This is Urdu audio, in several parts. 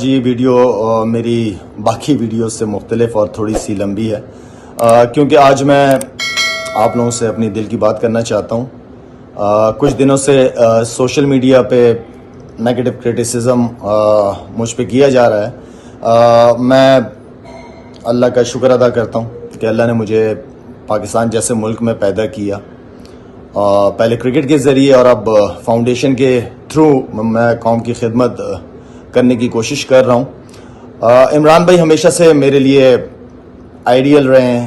یہ ویڈیو میری باقی ویڈیوز سے مختلف اور تھوڑی سی لمبی ہے کیونکہ آج میں آپ لوگوں سے اپنی دل کی بات کرنا چاہتا ہوں۔ کچھ دنوں سے سوشل میڈیا پہ نیگیٹو کرٹیسزم مجھ پہ کیا جا رہا ہے۔ میں اللہ کا شکر ادا کرتا ہوں کہ اللہ نے مجھے پاکستان جیسے ملک میں پیدا کیا، پہلے کرکٹ کے ذریعے اور اب فاؤنڈیشن کے تھرو میں قوم کی خدمت کرنے کی کوشش کر رہا ہوں۔ عمران بھائی ہمیشہ سے میرے لیے آئیڈیل رہے ہیں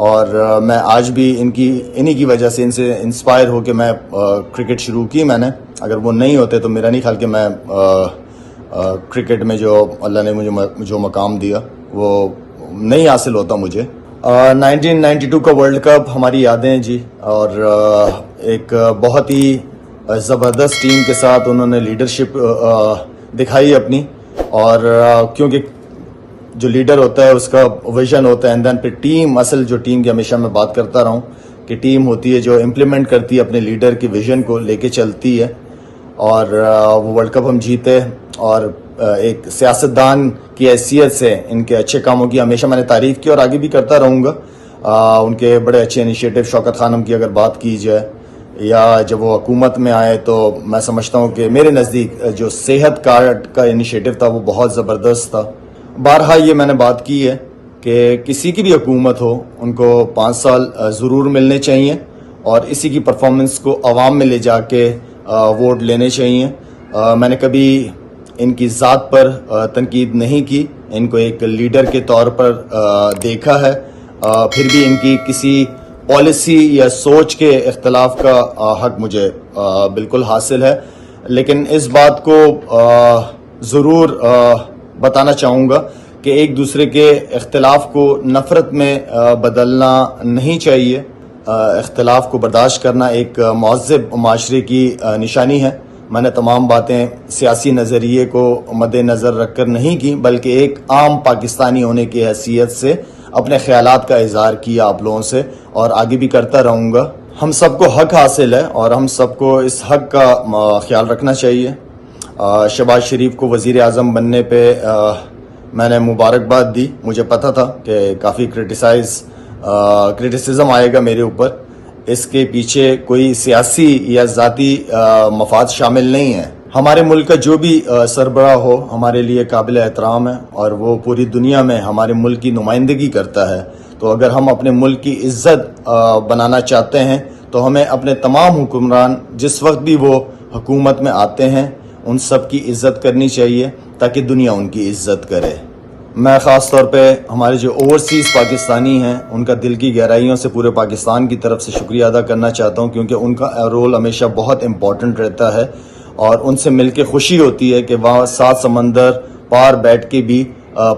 اور میں آج بھی انہی کی وجہ سے ان سے انسپائر ہو کے میں کرکٹ شروع کی میں نے۔ اگر وہ نہیں ہوتے تو میرا نہیں خیال کہ میں کرکٹ میں جو اللہ نے مجھے جو مقام دیا وہ نہیں حاصل ہوتا مجھے۔ 1992 کا ورلڈ کپ ہماری یادیں ہیں جی، اور ایک بہت ہی زبردست ٹیم کے ساتھ انہوں نے لیڈرشپ دکھائی اپنی، اور کیونکہ جو لیڈر ہوتا ہے اس کا ویژن ہوتا ہے، اینڈ دین پھر ٹیم، اصل جو ٹیم کی ہمیشہ میں بات کرتا رہا ہوں کہ ٹیم ہوتی ہے جو امپلیمنٹ کرتی ہے اپنے لیڈر کی ویژن کو لے کے چلتی ہے، اور وہ ورلڈ کپ ہم جیتے۔ اور ایک سیاستدان کی حیثیت سے ان کے اچھے کاموں کی ہمیشہ میں نے تعریف کی اور آگے بھی کرتا رہوں گا۔ ان کے بڑے اچھے انیشیٹو، شوکت خانم کی اگر بات کی جائے، یا جب وہ حکومت میں آئے تو میں سمجھتا ہوں کہ میرے نزدیک جو صحت کارڈ کا انیشیٹو تھا وہ بہت زبردست تھا۔ بارہا یہ میں نے بات کی ہے کہ کسی کی بھی حکومت ہو ان کو 5 سال ضرور ملنے چاہیے، اور اسی کی پرفارمنس کو عوام میں لے جا کے ووٹ لینے چاہیے۔ میں نے کبھی ان کی ذات پر تنقید نہیں کی، ان کو ایک لیڈر کے طور پر دیکھا ہے۔ پھر بھی ان کی کسی پالیسی یا سوچ کے اختلاف کا حق مجھے بالکل حاصل ہے، لیکن اس بات کو ضرور بتانا چاہوں گا کہ ایک دوسرے کے اختلاف کو نفرت میں بدلنا نہیں چاہیے۔ اختلاف کو برداشت کرنا ایک مہذب معاشرے کی نشانی ہے۔ میں نے تمام باتیں سیاسی نظریے کو مد نظر رکھ کر نہیں کی، بلکہ ایک عام پاکستانی ہونے کی حیثیت سے اپنے خیالات کا اظہار کیا آپ لوگوں سے، اور آگے بھی کرتا رہوں گا۔ ہم سب کو حق حاصل ہے اور ہم سب کو اس حق کا خیال رکھنا چاہیے۔ شہباز شریف کو وزیر اعظم بننے پہ میں نے مبارکباد دی۔ مجھے پتہ تھا کہ کافی کرٹیسزم آئے گا میرے اوپر، اس کے پیچھے کوئی سیاسی یا ذاتی مفاد شامل نہیں ہے۔ ہمارے ملک کا جو بھی سربراہ ہو ہمارے لیے قابل احترام ہے، اور وہ پوری دنیا میں ہمارے ملک کی نمائندگی کرتا ہے۔ تو اگر ہم اپنے ملک کی عزت بنانا چاہتے ہیں تو ہمیں اپنے تمام حکمران جس وقت بھی وہ حکومت میں آتے ہیں ان سب کی عزت کرنی چاہیے تاکہ دنیا ان کی عزت کرے۔ میں خاص طور پہ ہمارے جو اوورسیز پاکستانی ہیں ان کا دل کی گہرائیوں سے پورے پاکستان کی طرف سے شکریہ ادا کرنا چاہتا ہوں، کیونکہ ان کا رول ہمیشہ بہت امپورٹنٹ رہتا ہے، اور ان سے مل کے خوشی ہوتی ہے کہ وہاں 7 سمندر پار بیٹھ کے بھی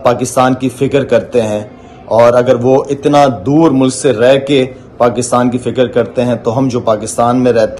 پاکستان کی فکر کرتے ہیں، اور اگر وہ اتنا دور ملک سے رہ کے پاکستان کی فکر کرتے ہیں تو ہم جو پاکستان میں رہتے